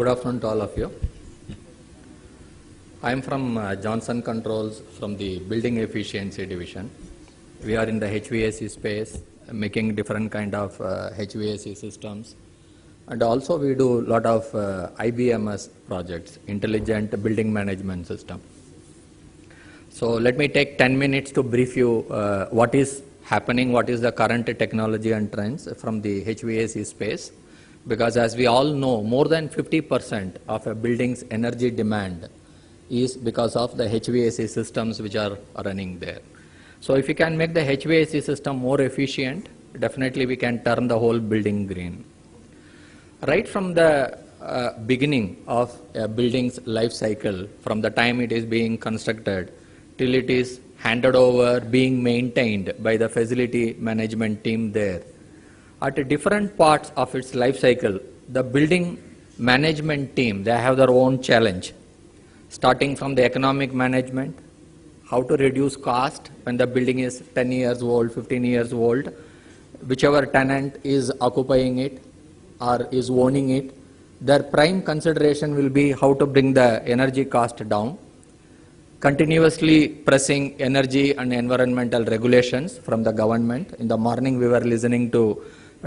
Good afternoon to all of you. I am from Johnson Controls from the Building Efficiency Division. We are in the HVAC space, making different kind of HVAC systems. And also we do a lot of IBMS projects, Intelligent Building Management System. So let me take 10 minutes to brief you what is happening, what is the current technology and trends from the HVAC space. Because as we all know, more than 50% of a building's energy demand is because of the HVAC systems which are running there. So if we can make the HVAC system more efficient, definitely we can turn the whole building green. Right from the beginning of a building's life cycle, from the time it is being constructed till it is handed over, being maintained by the facility management team there, at different parts of its life cycle, the building management team, they have their own challenge. Starting from the economic management, how to reduce cost when the building is 10 years old, 15 years old, whichever tenant is occupying it or is owning it, their prime consideration will be how to bring the energy cost down. Continuously pressing energy and environmental regulations from the government. In the morning we were listening to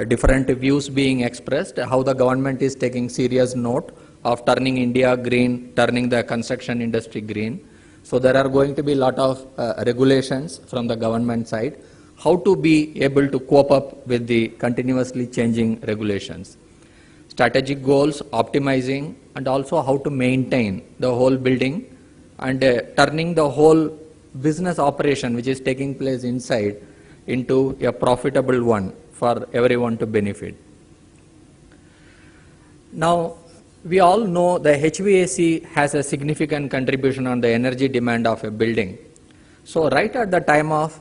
different views being expressed, how the government is taking serious note of turning India green, turning the construction industry green. So there are going to be a lot of regulations from the government side, how to be able to cope up with the continuously changing regulations. Strategic goals, optimizing, and also how to maintain the whole building and turning the whole business operation which is taking place inside into a profitable one for everyone to benefit. Now, we all know the HVAC has a significant contribution on the energy demand of a building. So right at the time of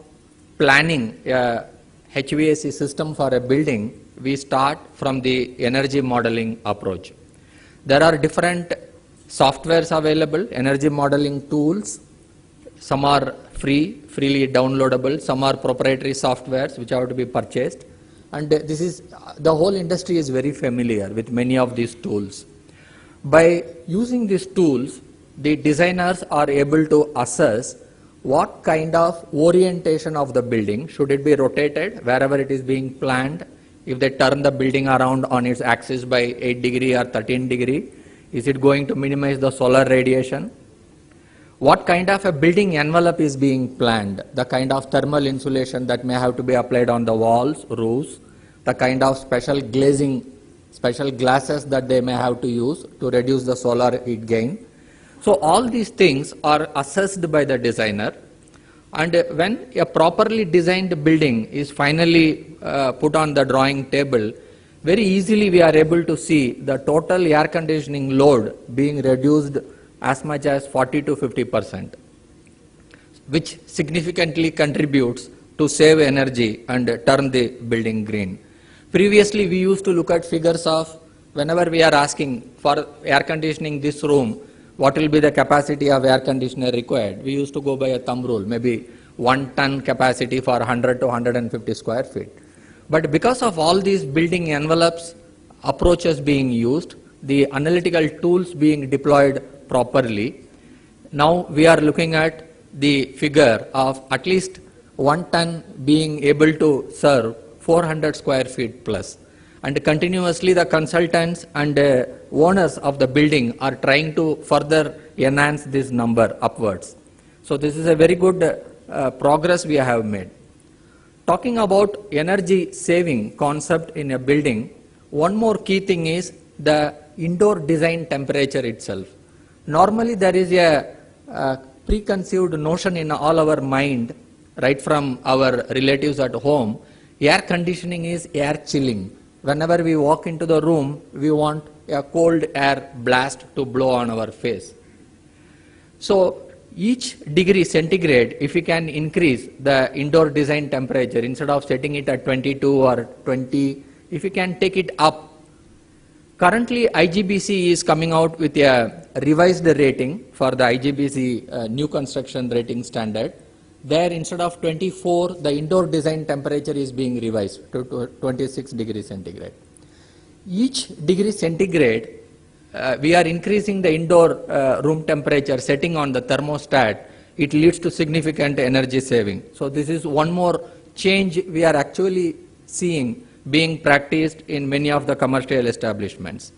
planning a HVAC system for a building, we start from the energy modeling approach. There are different softwares available, energy modeling tools. Some are freely downloadable, some are proprietary softwares which have to be purchased. And this is, the whole industry is very familiar with many of these tools. By using these tools, the designers are able to assess what kind of orientation of the building, should it be rotated wherever it is being planned, if they turn the building around on its axis by 8 degree or 13 degree, is it going to minimize the solar radiation? What kind of a building envelope is being planned? The kind of thermal insulation that may have to be applied on the walls, roofs, the kind of special glazing, special glasses that they may have to use to reduce the solar heat gain. So all these things are assessed by the designer, and when a properly designed building is finally put on the drawing table, very easily we are able to see the total air conditioning load being reduced as much as 40 to 50%, which significantly contributes to save energy and turn the building green. Previously, we used to look at figures of whenever we are asking for air conditioning this room, what will be the capacity of air conditioner required? We used to go by a thumb rule, maybe 1 ton capacity for 100 to 150 square feet. But because of all these building envelopes approaches being used, the analytical tools being deployed properly, now we are looking at the figure of at least 1 ton being able to serve 400 square feet plus. And continuously the consultants and owners of the building are trying to further enhance this number upwards. So this is a very good progress we have made. Talking about energy saving concept in a building, one more key thing is the indoor design temperature itself. Normally there is a preconceived notion in all our mind, right from our relatives at home, air conditioning is air chilling. Whenever we walk into the room, we want a cold air blast to blow on our face. So each degree centigrade, if we can increase the indoor design temperature, instead of setting it at 22 or 20, if we can take it up. Currently, IGBC is coming out with a revised rating for the IGBC new construction rating standard. There, instead of 24, the indoor design temperature is being revised to 26 degrees centigrade. Each degree centigrade we are increasing the indoor room temperature setting on the thermostat, it leads to significant energy saving. So this is one more change we are actually seeing being practiced in many of the commercial establishments.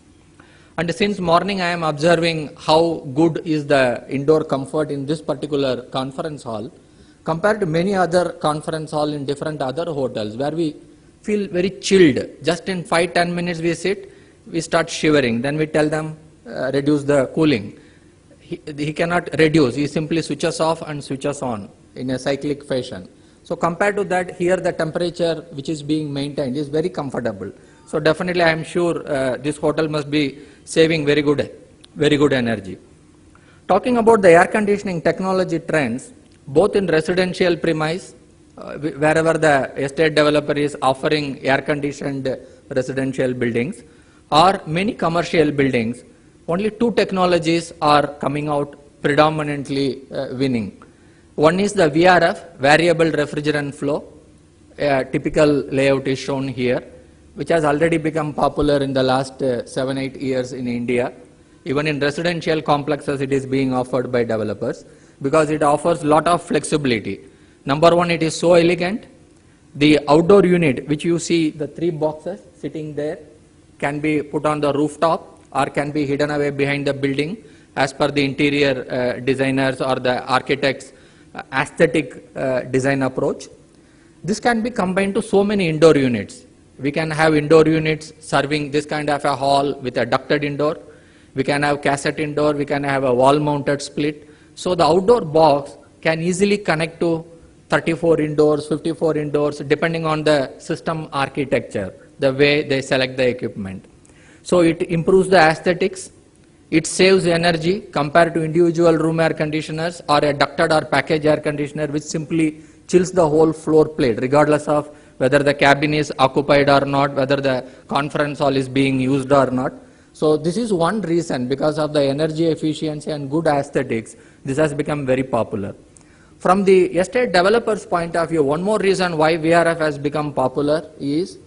And since morning I am observing how good is the indoor comfort in this particular conference hall compared to many other conference hall in different other hotels where we feel very chilled. Just in 5-10 minutes we sit, we start shivering. Then we tell them reduce the cooling. He cannot reduce, he simply switches off and switches on in a cyclic fashion. So compared to that, here the temperature which is being maintained is very comfortable. So definitely I am sure this hotel must be saving very good energy. Talking about the air conditioning technology trends, both in residential premise, wherever the estate developer is offering air conditioned residential buildings, or many commercial buildings, only two technologies are coming out predominantly winning. One is the VRF, variable refrigerant flow. A typical layout is shown here, which has already become popular in the last 7-8 years in India. Even in residential complexes it is being offered by developers because it offers lot of flexibility. Number one, it is so elegant. The outdoor unit which you see, the 3 boxes sitting there, can be put on the rooftop or can be hidden away behind the building as per the interior designers or the architect's aesthetic design approach. This can be combined to so many indoor units. We can have indoor units serving this kind of a hall with a ducted indoor. We can have cassette indoor, we can have a wall mounted split. So the outdoor box can easily connect to 34 indoors, 54 indoors, depending on the system architecture, the way they select the equipment. So it improves the aesthetics, it saves energy compared to individual room air conditioners or a ducted or package air conditioner which simply chills the whole floor plate regardless of whether the cabin is occupied or not, whether the conference hall is being used or not. So this is one reason, because of the energy efficiency and good aesthetics, this has become very popular. From the estate developer's point of view, one more reason why VRF has become popular is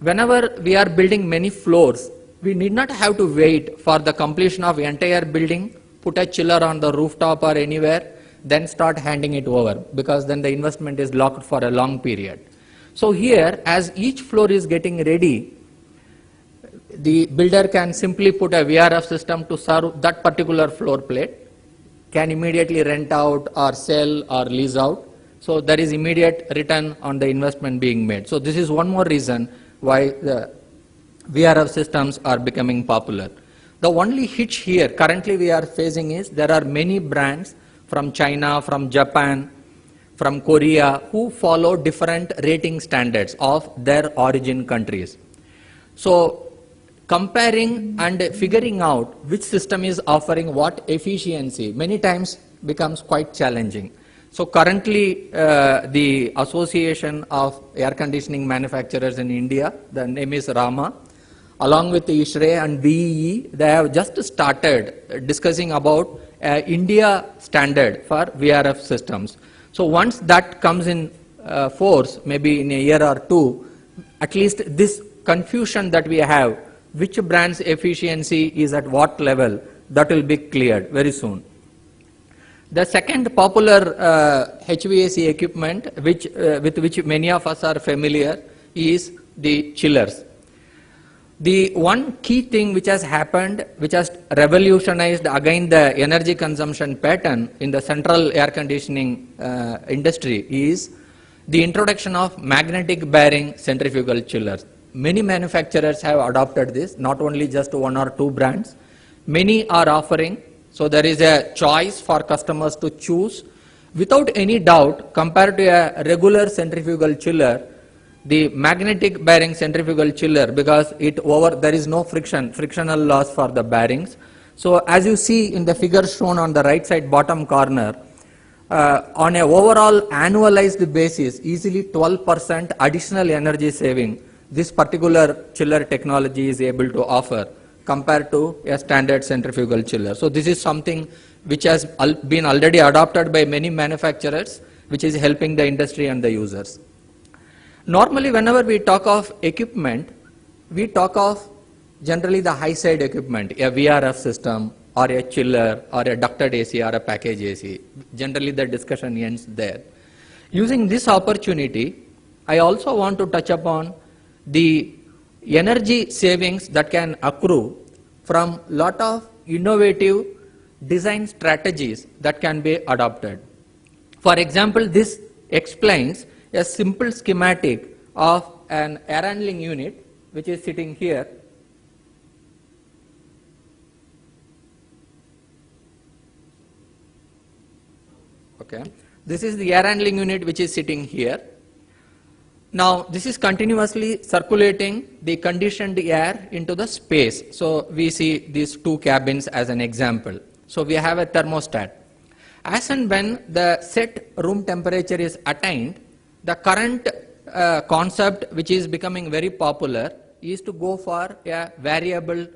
whenever we are building many floors, we need not have to wait for the completion of entire building, put a chiller on the rooftop or anywhere, then start handing it over, because then the investment is locked for a long period. So here, as each floor is getting ready, the builder can simply put a VRF system to serve that particular floor plate, can immediately rent out or sell or lease out. So there is immediate return on the investment being made. So this is one more reason why the VRF systems are becoming popular. The only hitch here currently we are facing is there are many brands from China, from Japan, from Korea who follow different rating standards of their origin countries. So comparing and figuring out which system is offering what efficiency many times becomes quite challenging. So currently the Association of Air Conditioning Manufacturers in India, the name is RAMA, along with ISHRE and BEE, they have just started discussing about India standard for VRF systems. So once that comes in force, maybe in a year or two, at least this confusion that we have, which brand's efficiency is at what level, that will be cleared very soon. The second popular HVAC equipment with which many of us are familiar is the chillers. The one key thing which has happened, which has revolutionized again the energy consumption pattern in the central air conditioning industry is the introduction of magnetic bearing centrifugal chillers. Many manufacturers have adopted this, not only just 1 or 2 brands. Many are offering, so there is a choice for customers to choose. Without any doubt, compared to a regular centrifugal chiller, the magnetic bearing centrifugal chiller, because there is no frictional loss for the bearings. So as you see in the figure shown on the right side bottom corner, on a overall annualized basis, easily 12% additional energy saving this particular chiller technology is able to offer compared to a standard centrifugal chiller. So this is something which has been already adopted by many manufacturers, which is helping the industry and the users. Normally, whenever we talk of equipment, we talk of generally the high side equipment, a VRF system or a chiller or a ducted AC or a package AC. Generally the discussion ends there. Using this opportunity, I also want to touch upon the energy savings that can accrue from lot of innovative design strategies that can be adopted. For example, this explains a simple schematic of an air handling unit which is sitting here. Okay. This is the air handling unit which is sitting here. Now this is continuously circulating the conditioned air into the space. So we see these two cabins as an example. So we have a thermostat. As and when the set room temperature is attained, the current concept which is becoming very popular is to go for a variable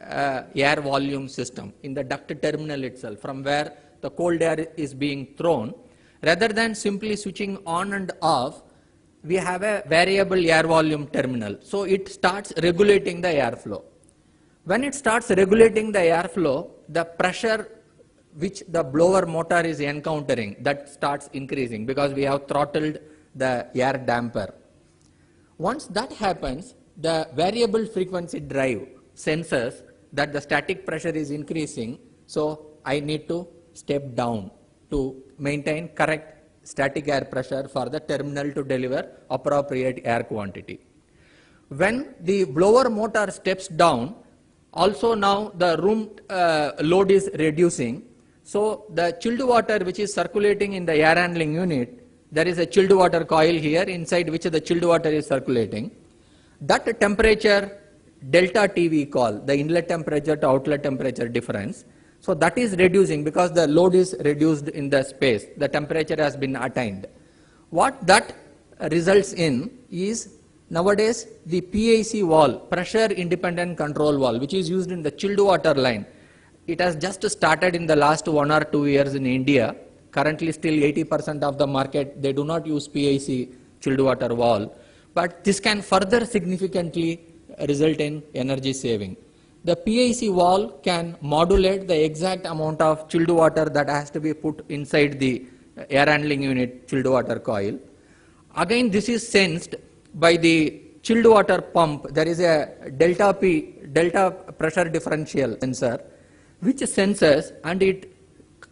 air volume system in the duct terminal itself, from where the cold air is being thrown. Rather than simply switching on and off, we have a variable air volume terminal. So it starts regulating the airflow. When it starts regulating the airflow, the pressure which the blower motor is encountering, that starts increasing because we have throttled the air damper. Once that happens, the variable frequency drive senses that the static pressure is increasing, so I need to step down to maintain correct static air pressure for the terminal to deliver appropriate air quantity. When the blower motor steps down, also now the room load is reducing. So the chilled water which is circulating in the air handling unit, there is a chilled water coil here inside which the chilled water is circulating. That temperature delta T we call, the inlet temperature to outlet temperature difference. So that is reducing because the load is reduced in the space, the temperature has been attained. What that results in is nowadays the PIC valve, pressure independent control valve, which is used in the chilled water line. It has just started in the last 1 or 2 years in India. Currently still 80% of the market, they do not use PIC chilled water valve. But this can further significantly result in energy saving. The PIC valve can modulate the exact amount of chilled water that has to be put inside the air handling unit chilled water coil. Again, this is sensed by the chilled water pump. There is a delta P, delta pressure differential sensor, which senses and it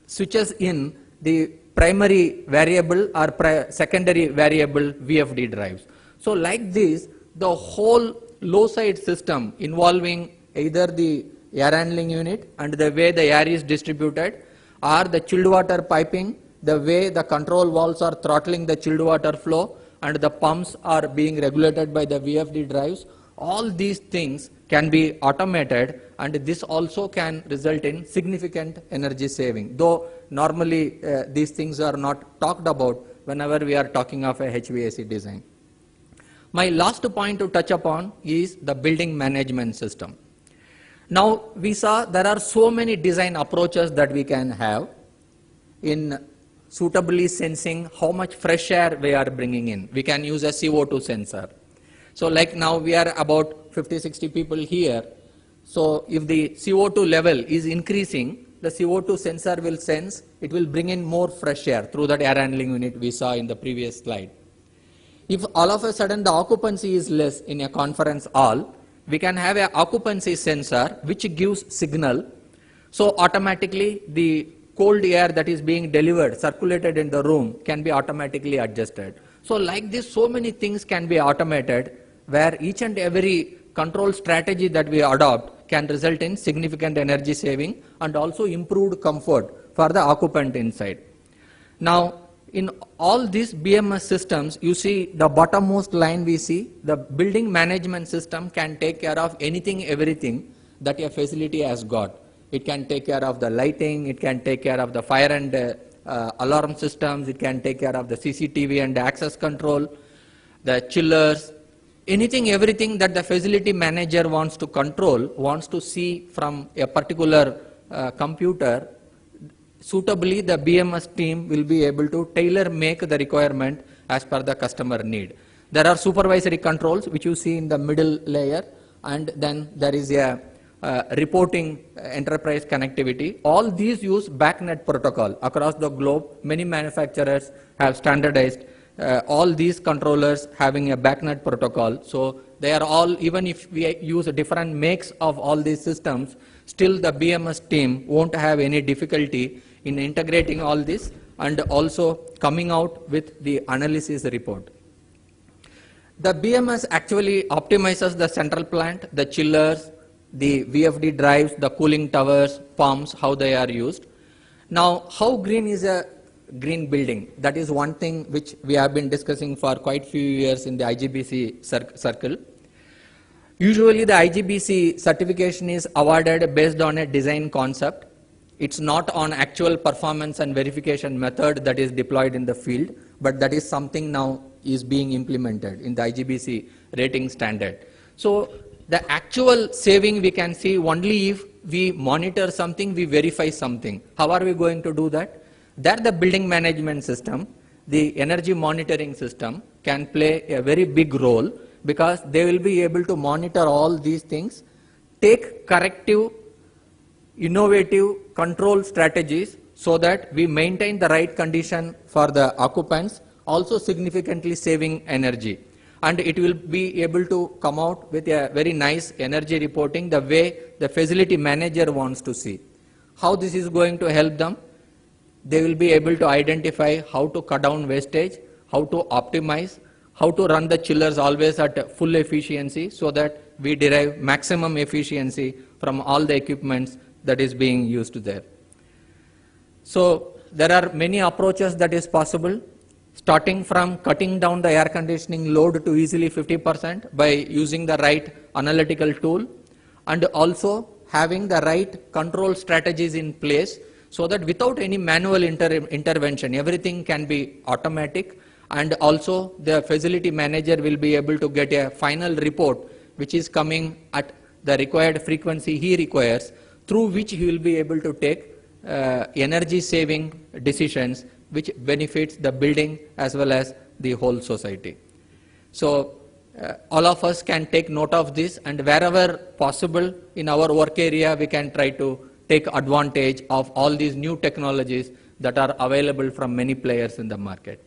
switches in the primary variable or secondary variable VFD drives. So like this, the whole low side system involving either the air handling unit and the way the air is distributed, or the chilled water piping, the way the control valves are throttling the chilled water flow and the pumps are being regulated by the VFD drives, all these things can be automated, and this also can result in significant energy saving. Though normally these things are not talked about whenever we are talking of a HVAC design. My last point to touch upon is the building management system. Now we saw there are so many design approaches that we can have in suitably sensing how much fresh air we are bringing in. We can use a CO2 sensor. So like now we are about 50-60 people here. So if the CO2 level is increasing, the CO2 sensor will sense, it will bring in more fresh air through that air handling unit we saw in the previous slide. If all of a sudden the occupancy is less in a conference hall, we can have an occupancy sensor which gives signal. So automatically the cold air that is being delivered, circulated in the room can be automatically adjusted. So like this, so many things can be automated where each and every control strategy that we adopt can result in significant energy saving and also improved comfort for the occupant inside. Now, in all these BMS systems, you see the bottommost line we see, the building management system can take care of anything, everything that a facility has got. It can take care of the lighting, it can take care of the fire and alarm systems, it can take care of the CCTV and access control, the chillers, anything, everything that the facility manager wants to control, wants to see from a particular computer. Suitably, the BMS team will be able to tailor make the requirement as per the customer need. There are supervisory controls which you see in the middle layer, and then there is a reporting enterprise connectivity. All these use BACnet protocol across the globe. Many manufacturers have standardized all these controllers having a BACnet protocol. So they are all, even if we use different makes of all these systems, still the BMS team won't have any difficulty in integrating all this and also coming out with the analysis report. The BMS actually optimizes the central plant, the chillers, the VFD drives, the cooling towers, pumps, how they are used. Now, how green is a green building? That is one thing which we have been discussing for quite few years in the IGBC circle. Usually the IGBC certification is awarded based on a design concept. It's not on actual performance and verification method that is deployed in the field, but that is something now is being implemented in the IGBC rating standard. So the actual saving we can see only if we monitor something, we verify something. How are we going to do that? There the building management system, the energy monitoring system can play a very big role, because they will be able to monitor all these things, take corrective, innovative control strategies so that we maintain the right condition for the occupants, also significantly saving energy. And it will be able to come out with a very nice energy reporting the way the facility manager wants to see. How this is going to help them? They will be able to identify how to cut down wastage, how to optimize, how to run the chillers always at full efficiency so that we derive maximum efficiency from all the equipments that is being used there. So there are many approaches that is possible, starting from cutting down the air conditioning load to easily 50% by using the right analytical tool, and also having the right control strategies in place so that without any manual intervention, everything can be automatic, and also the facility manager will be able to get a final report which is coming at the required frequency he requires, through which he will be able to take energy saving decisions which benefits the building as well as the whole society. So all of us can take note of this, and wherever possible in our work area we can try to take advantage of all these new technologies that are available from many players in the market.